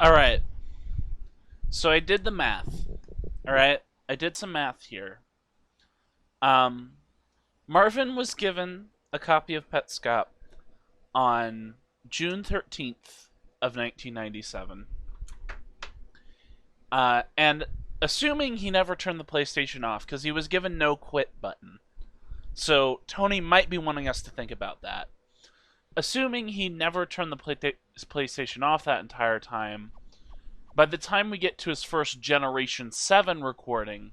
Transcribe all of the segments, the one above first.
All right. So I did the math. All right. I did some math here. Um, Marvin was given a copy of Petscop on June 13th of 1997. And assuming he never turned the PlayStation off because he was given no quit button. So Tony might be wanting us to think about that. Assuming he never turned the PlayStation off that entire time, by the time we get to his first Generation 7 recording,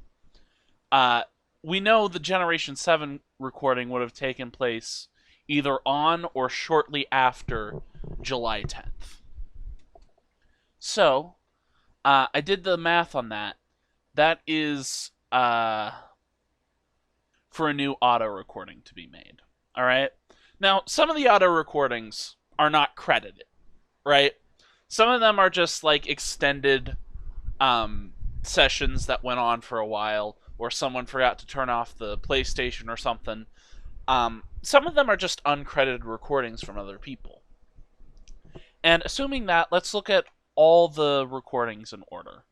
uh, we know the Generation 7 recording would have taken place either on or shortly after July 10th. So, I did the math on that. That is for a new auto recording to be made. All right? Now, some of the auto recordings are not credited, right? Some of them are just like extended sessions that went on for a while, or someone forgot to turn off the PlayStation or something. Some of them are just uncredited recordings from other people. And assuming that, let's look at all the recordings in order.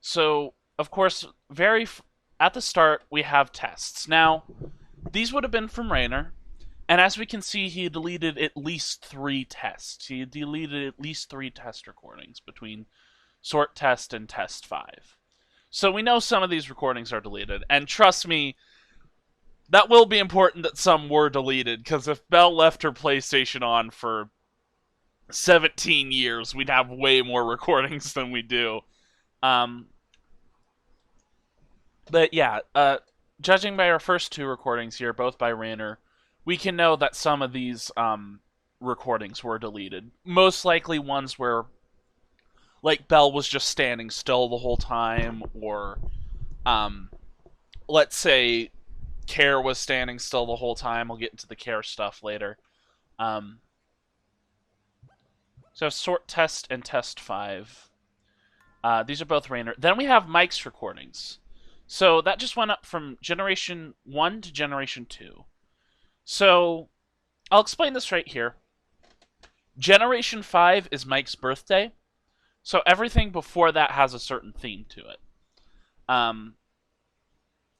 So, of course, at the start, we have tests. Now, these would have been from Rainer, and as we can see, he deleted at least 3 tests. He deleted at least 3 test recordings between sort test and test 5. So we know some of these recordings are deleted, and trust me, that will be important that some were deleted, because if Belle left her PlayStation on for 17 years, we'd have way more recordings than we do. But yeah, judging by our first 2 recordings here, both by Rainer, we can know that some of these recordings were deleted. Most likely ones where, like, Belle was just standing still the whole time, or, let's say, Care was standing still the whole time. We'll get into the Care stuff later. So sort test and test 5. These are both Rainer. Then we have Mike's recordings. So that just went up from Generation 1 to Generation 2. So I'll explain this right here. Generation 5 is Mike's birthday. So everything before that has a certain theme to it. And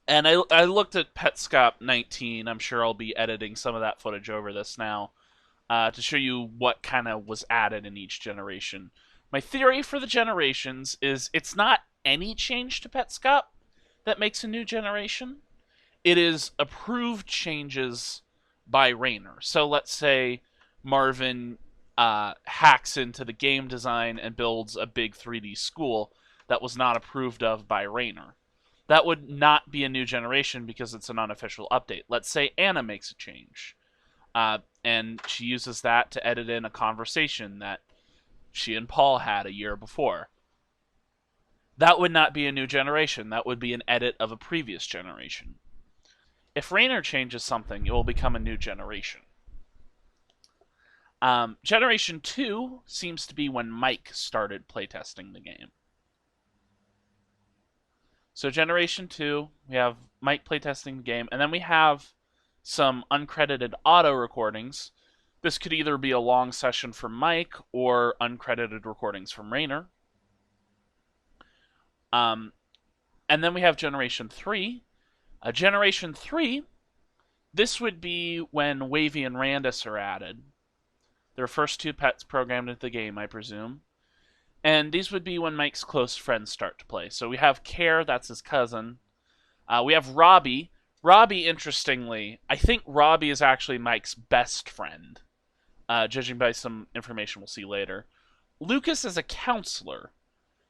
I looked at Petscop 19. I'm sure I'll be editing some of that footage over this now to show you what kind of was added in each generation. My theory for the generations is it's not any change to Petscop that makes a new generation. It is approved changes by Rainer. So let's say Marvin hacks into the game design and builds a big 3D school that was not approved of by Rainer. That would not be a new generation because it's an unofficial update. Let's say Anna makes a change, and she uses that to edit in a conversation that she and Paul had a year before. That would not be a new generation. That would be an edit of a previous generation. If Rainer changes something, it will become a new generation. Generation 2 seems to be when Mike started playtesting the game. So Generation 2, we have Mike playtesting the game, and then we have some uncredited auto recordings. This could either be a long session from Mike or uncredited recordings from Rainer. And then we have Generation 3. Generation 3, this would be when Wavy and Randus are added. Their first 2 pets programmed into the game, I presume. And these would be when Mike's close friends start to play. So we have Care, that's his cousin. We have Robbie. Robbie, interestingly, I think Robbie is actually Mike's best friend, judging by some information we'll see later. Lucas is a counselor,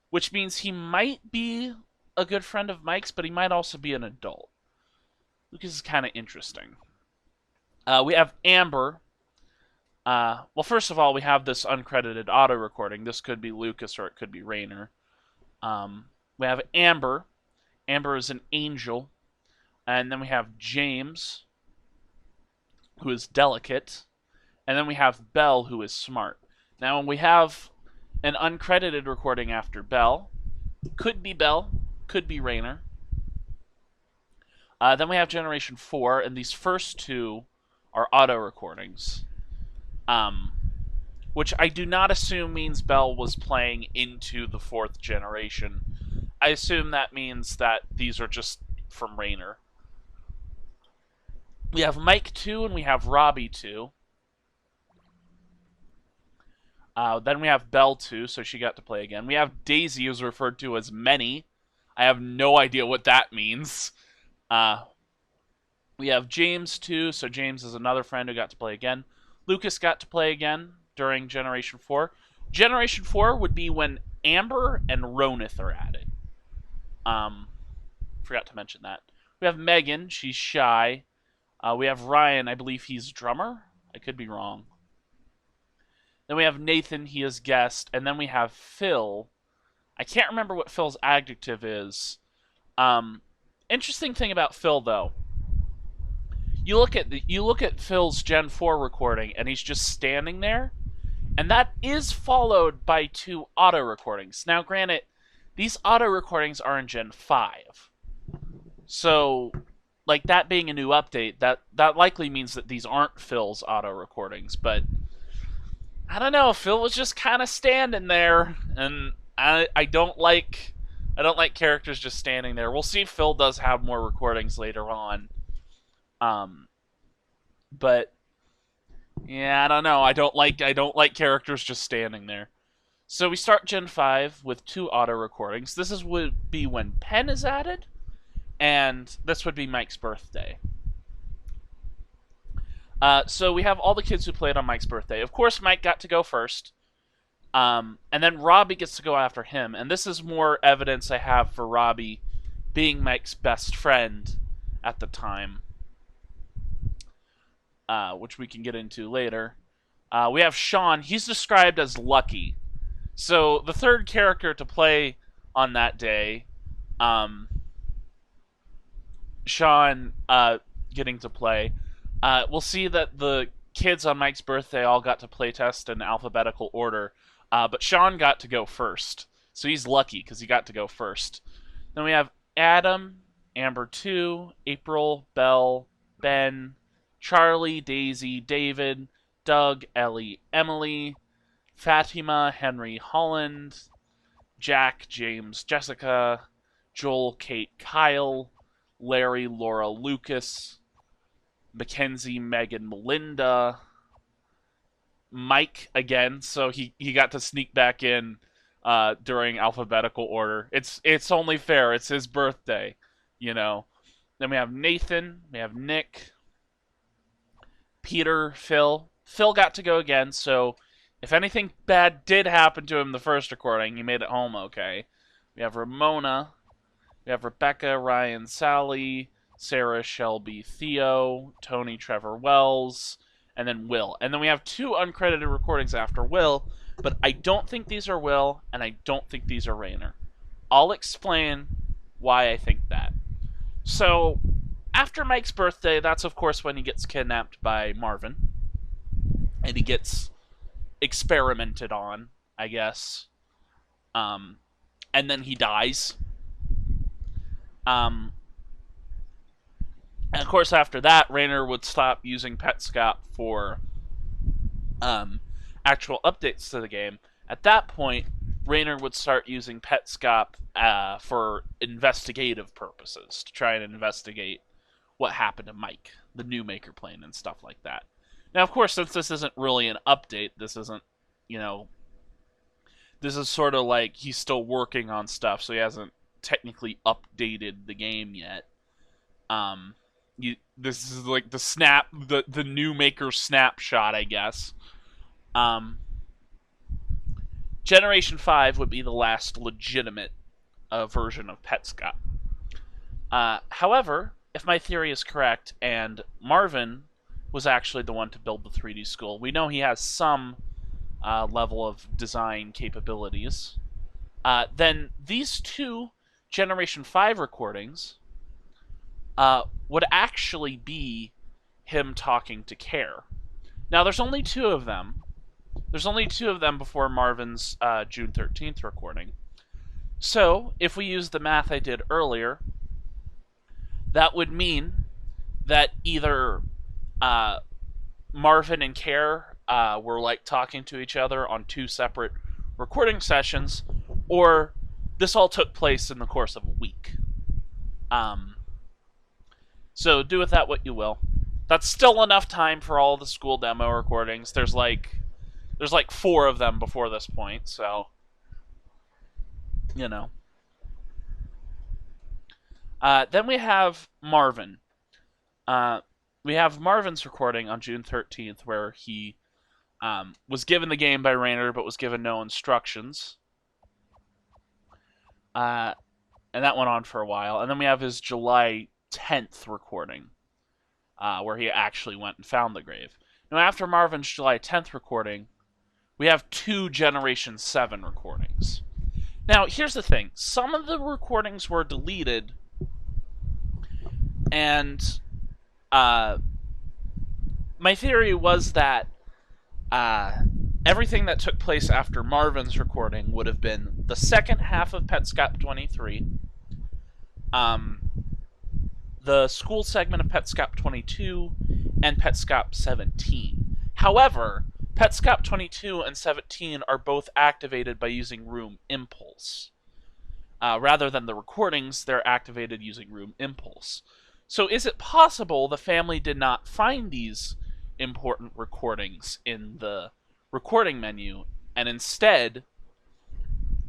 which means he might be a good friend of Mike's, but he might also be an adult. Lucas is kind of interesting. We have Amber. Well, first of all, we have this uncredited auto recording. This could be Lucas or it could be Rainer. We have Amber. Amber is an angel. And then we have James, who is delicate. And then we have Belle, who is smart. Now, when we have an uncredited recording after Belle, could be Belle, could be Rainer. Then we have Generation 4, and these first 2 are auto recordings. which I do not assume means Bell was playing into the 4th generation. I assume that means that these are just from Rainer. We have Mike 2 and we have Robbie 2. Then we have Belle 2, so she got to play again. We have Daisy, who's referred to as Many. I have no idea what that means. We have James 2, so James is another friend who got to play again. Lucas got to play again during Generation 4. Generation 4 would be when Amber and Ronith are added. Forgot to mention that. We have Megan, she's shy. We have Ryan, I believe he's drummer. I could be wrong. Then we have Nathan, he is guest. And then we have Phil. I can't remember what Phil's adjective is. Interesting thing about Phil, though. You look at Phil's Gen 4 recording, and he's just standing there. And that is followed by 2 auto recordings. Now, granted, these auto recordings are in Gen 5. So, like, that being a new update, that likely means that these aren't Phil's auto recordings. But, I don't know, Phil was just kind of standing there. And I don't like characters just standing there. We'll see if Phil does have more recordings later on. But yeah, I don't know. I don't like characters just standing there. So we start Gen 5 with 2 auto recordings. This would be when Penn is added, and this would be Mike's birthday. So we have all the kids who played on Mike's birthday. Of course, Mike got to go first. And then Robbie gets to go after him. And this is more evidence I have for Robbie being Mike's best friend at the time, which we can get into later. We have Sean. He's described as lucky. So the third character to play on that day, Sean getting to play. We'll see that the kids on Mike's birthday all got to playtest in alphabetical order. But Sean got to go first. So he's lucky because he got to go first. Then we have Adam, Amber 2, April, Belle, Ben, Charlie, Daisy, David, Doug, Ellie, Emily, Fatima, Henry, Holland, Jack, James, Jessica, Joel, Kate, Kyle, Larry, Laura, Lucas, Mackenzie, Megan, Melinda, Mike again, so he got to sneak back in during alphabetical order. It's only fair. It's his birthday, you know. Then we have Nathan, we have Nick, Peter, Phil. Phil got to go again, so if anything bad did happen to him the first recording, he made it home okay. We have Ramona, we have Rebecca, Ryan, Sally, Sarah, Shelby, Theo, Tony, Trevor, Wells, and then Will. And then we have 2 uncredited recordings after Will, but I don't think these are Will, and I don't think these are Rainer. I'll explain why I think that. So, after Mike's birthday, that's of course when he gets kidnapped by Marvin. And he gets experimented on, I guess. And then he dies. And of course, after that, Rainer would stop using Petscop for actual updates to the game. At that point, Rainer would start using Petscop for investigative purposes, to try and investigate what happened to Mike, the new Maker plane, and stuff like that. Now, of course, since this isn't really an update, this isn't, this is sort of like he's still working on stuff, so he hasn't technically updated the game yet. This is like the new Maker snapshot, I guess. Generation 5 would be the last legitimate version of Petscop. However, if my theory is correct, and Marvin was actually the one to build the 3D school, we know he has some level of design capabilities, then these 2 Generation 5 recordings would actually be him talking to Care. Now, there's only 2 of them. There's only 2 of them before Marvin's June 13th recording. So, if we use the math I did earlier, that would mean that either Marvin and Care were like talking to each other on two separate recording sessions, or this all took place in the course of a week. Um, so do with that what you will. That's still enough time for all the school demo recordings. There's like four of them before this point, so you know. Then we have Marvin. Uh, we have Marvin's recording on June 13th, where he was given the game by Rayner, but was given no instructions. And that went on for a while. And then we have his July 10th recording, where he actually went and found the grave. Now, after Marvin's July 10th recording, we have two Generation 7 recordings. Now, here's the thing. Some of the recordings were deleted, and my theory was that everything that took place after Marvin's recording would have been the second half of Petscop 23, the school segment of Petscop 22, and Petscop 17. However, Petscop 22 and 17 are both activated by using room impulse. Rather than the recordings, they're activated using room impulse. So is it possible the family did not find these important recordings in the recording menu and instead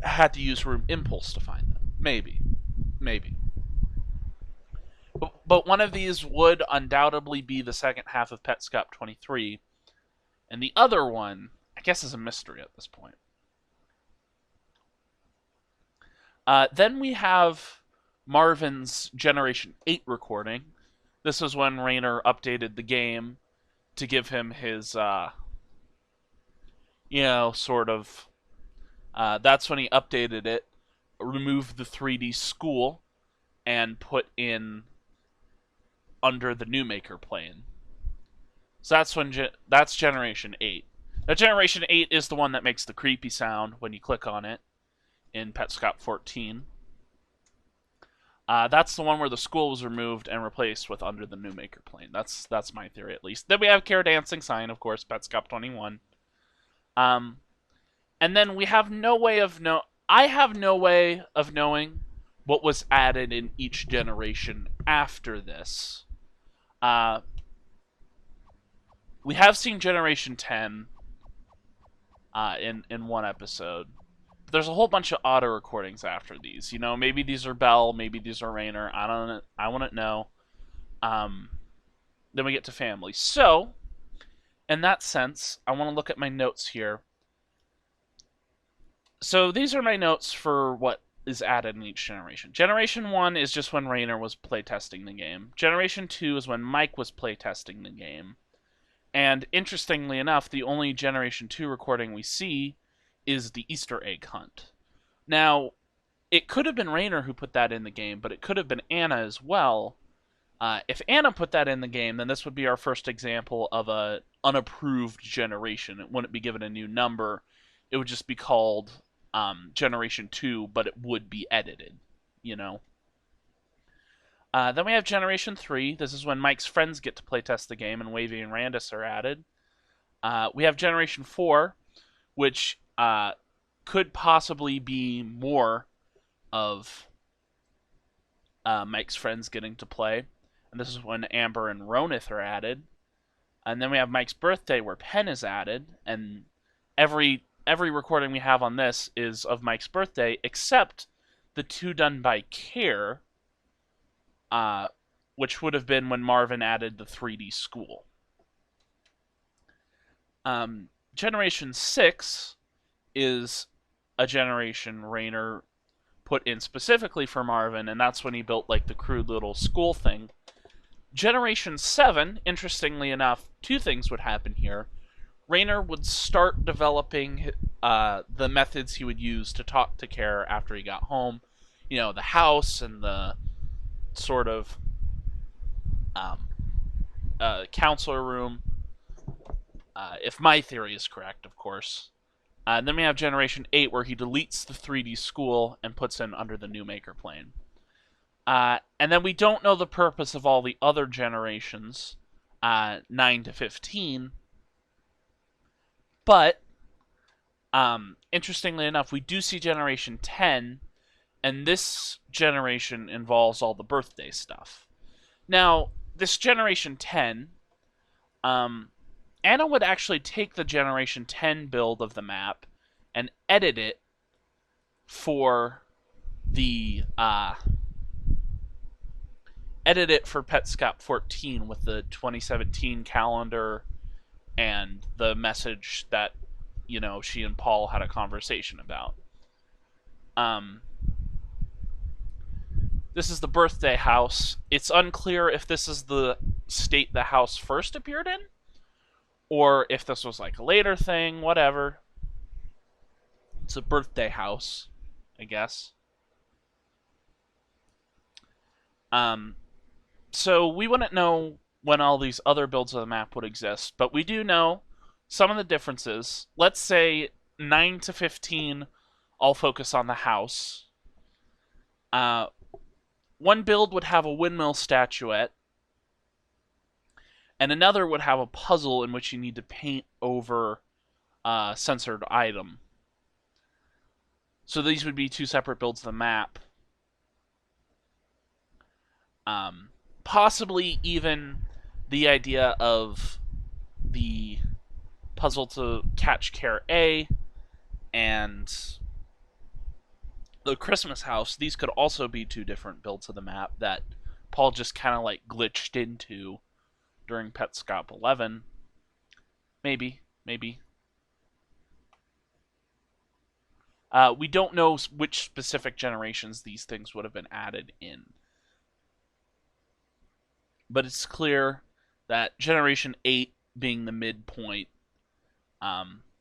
had to use room impulse to find them? Maybe. But one of these would undoubtedly be the second half of Petscop 23, and the other one, I guess, is a mystery at this point. Then we have Marvin's Generation 8 recording. This was when Rayner updated the game to give him his, sort of... that's when he updated it, removed the 3D school, and put in under the New Maker plane. So that's Generation 8. Now, Generation 8 is the one that makes the creepy sound when you click on it in Petscop 14. That's the one where the school was removed and replaced with under the New Maker plane. That's my theory, at least. Then we have Care Dancing Sign, of course, Petscop 21. And then we have no way of I have no way of knowing what was added in each generation after this. We have seen Generation 10 in one episode. But there's a whole bunch of auto recordings after these. Maybe these are Bell, maybe these are Rayner. I wouldn't know. Then we get to family. So, in that sense, I want to look at my notes here. So these are my notes for what is added in each generation. Generation 1 is just when Rayner was playtesting the game. Generation 2 is when Mike was playtesting the game. And interestingly enough, the only Generation 2 recording we see is the Easter egg hunt. Now, it could have been Rayner who put that in the game, but it could have been Anna as well. If Anna put that in the game, then this would be our first example of an unapproved generation. It wouldn't be given a new number. It would just be called Generation 2, but it would be edited, Then we have Generation 3. This is when Mike's friends get to playtest the game and Wavy and Randus are added. We have Generation 4, which could possibly be more of Mike's friends getting to play. And this is when Amber and Ronith are added. And then we have Mike's birthday, where Penn is added. And every recording we have on this is of Mike's birthday, except the two done by Care, which would have been when Marvin added the 3D school. Generation 6 is a generation Rayner put in specifically for Marvin, and that's when he built like the crude little school thing. Generation 7, interestingly enough, two things would happen here. Rayner would start developing the methods he would use to talk to Care after he got home. The house and the sort of counselor room. If my theory is correct, of course. And then we have Generation 8, where he deletes the 3D school and puts in under the New Maker plane. And then we don't know the purpose of all the other generations, 9 to 15. But interestingly enough, we do see Generation 10, and this generation involves all the birthday stuff. Now, this Generation 10, Anna would actually take the Generation 10 build of the map and edit it for the Petscop 14 with the 2017 calendar and the message that, you know, she and Paul had a conversation about. This is the birthday house. It's unclear if this is the state the house first appeared in, or if this was like a later thing, whatever. It's a birthday house, I guess. So we wouldn't know when all these other builds of the map would exist, but we do know some of the differences. Let's say 9 to 15 all focus on the house. One build would have a windmill statuette, and another would have a puzzle in which you need to paint over a censored item. So these would be two separate builds of the map. Possibly even the idea of the puzzle to catch Care A and the Christmas house. These could also be two different builds of the map that Paul just kind of like glitched into during Petscop 11. Maybe. We don't know which specific generations these things would have been added in. But it's clear that Generation 8 being the midpoint,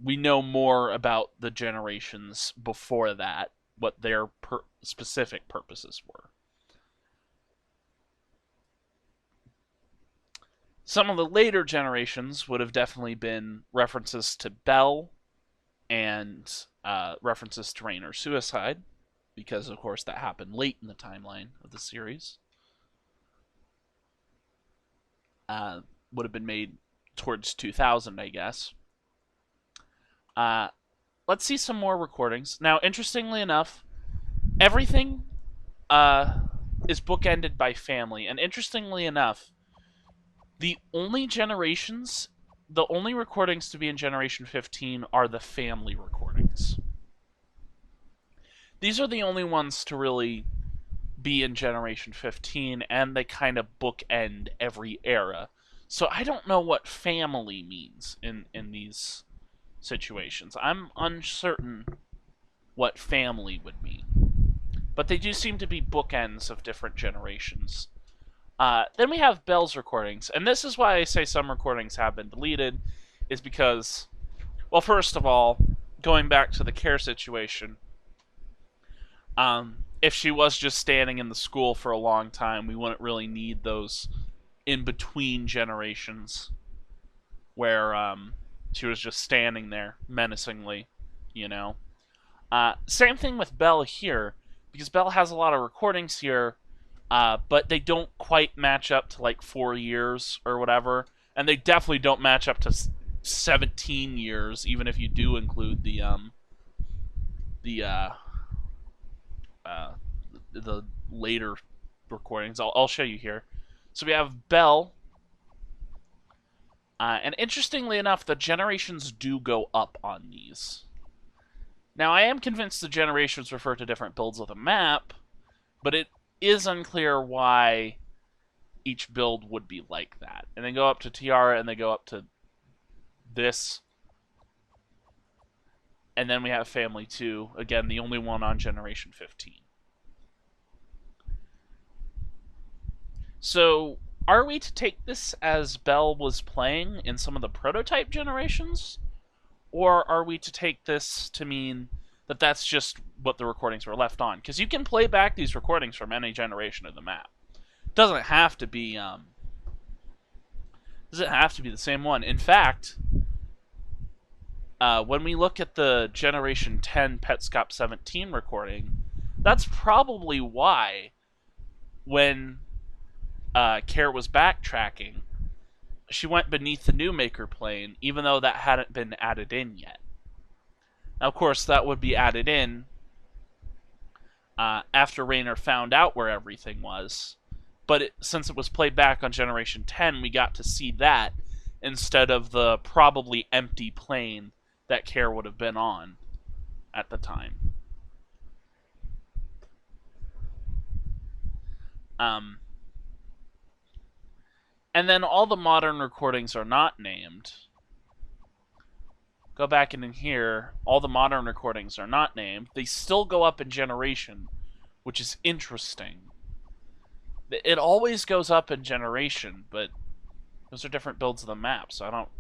we know more about the generations before that, what their specific purposes were. Some of the later generations would have definitely been references to Belle and references to Rain or Suicide, because of course that happened late in the timeline of the series. Would have been made towards 2000, I guess. Let's see some more recordings. Now, interestingly enough, everything is bookended by family. And interestingly enough, the only recordings to be in Generation 15 are the family recordings. These are the only ones to really be in Generation 15, and they kind of bookend every era. So I don't know what family means in these situations. I'm uncertain what family would mean. But they do seem to be bookends of different generations. Then we have Belle's recordings, and this is why I say some recordings have been deleted, is because, well, first of all, going back to the Care situation, if she was just standing in the school for a long time, we wouldn't really need those in-between generations where she was just standing there menacingly, you know. Same thing with Belle here, because Belle has a lot of recordings here, but they don't quite match up to like 4 years or whatever, and they definitely don't match up to 17 years, even if you do include the later recordings. I'll show you here. So we have Belle, and interestingly enough, the generations do go up on these. Now, I am convinced the generations refer to different builds of the map, but it is unclear why each build would be like that. And they go up to Tiara, and they go up to this. And then we have Family 2, again, the only one on Generation 15. So, are we to take this as Belle was playing in some of the prototype generations? Or are we to take this to mean that that's just what the recordings were left on? Because you can play back these recordings from any generation of the map. It doesn't have to be the same one. In fact, when we look at the Generation 10 Petscop 17 recording, that's probably why when Care was backtracking, she went beneath the new maker plane, even though that hadn't been added in yet. Now, of course, that would be added in after Raynor found out where everything was. But since it was played back on Generation 10, we got to see that instead of the probably empty plane that Care would have been on at the time. And then all the modern recordings are not named. Go back in here, all the modern recordings are not named. They still go up in Generation, which is interesting. It always goes up in Generation, but those are different builds of the map, so I don't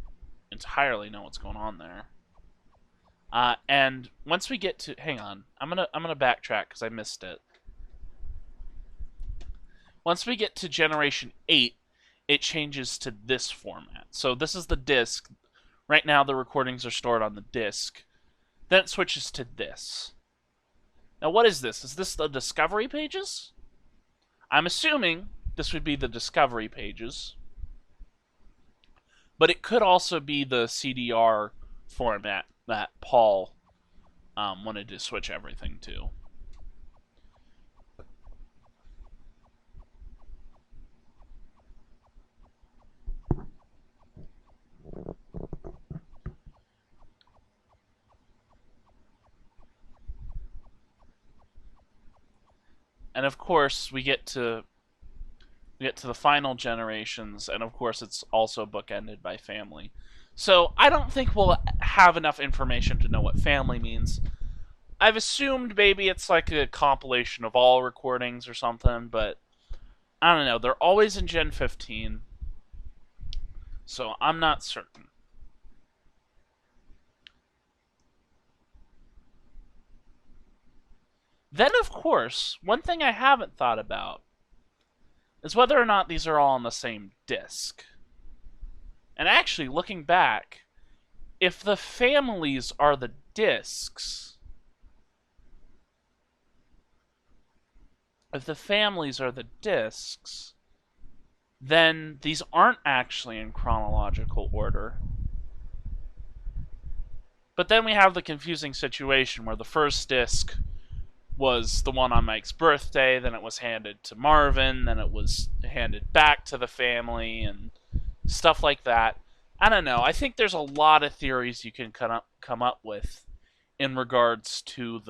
entirely know what's going on there. And once we get to, hang on, I'm gonna backtrack because I missed it. Once we get to Generation 8, it changes to this format. So this is the disc. Right now the recordings are stored on the disc. Then it switches to this. Now what is this? Is this the Discovery pages? I'm assuming this would be the Discovery pages. But it could also be the CDR format that Paul wanted to switch everything to. And of course, we get to the final generations, and of course, it's also bookended by family. So I don't think we'll have enough information to know what family means. I've assumed maybe it's like a compilation of all recordings or something, but I don't know. They're always in Gen 15, so I'm not certain. Then, of course, one thing I haven't thought about is whether or not these are all on the same disk. And actually, looking back, if the families are the disks, then these aren't actually in chronological order. But then we have the confusing situation where the first disc was the one on Mike's birthday, then it was handed to Marvin, then it was handed back to the family, and stuff like that. I don't know. I think there's a lot of theories you can come up with in regards to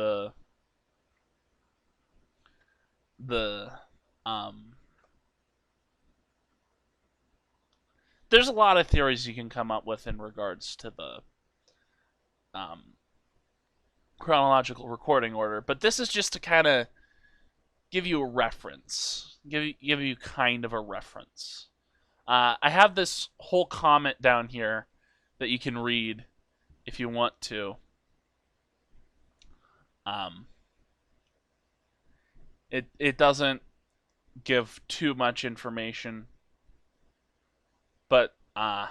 there's a lot of theories you can come up with in regards to the chronological recording order, but this is just to kind of give you a reference, give you kind of a reference. I have this whole comment down here that you can read if you want to. It doesn't give too much information, but I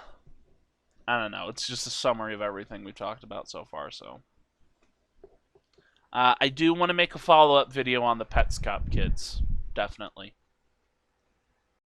don't know. It's just a summary of everything we've talked about so far. So I do want to make a follow-up video on the Petscop kids, definitely.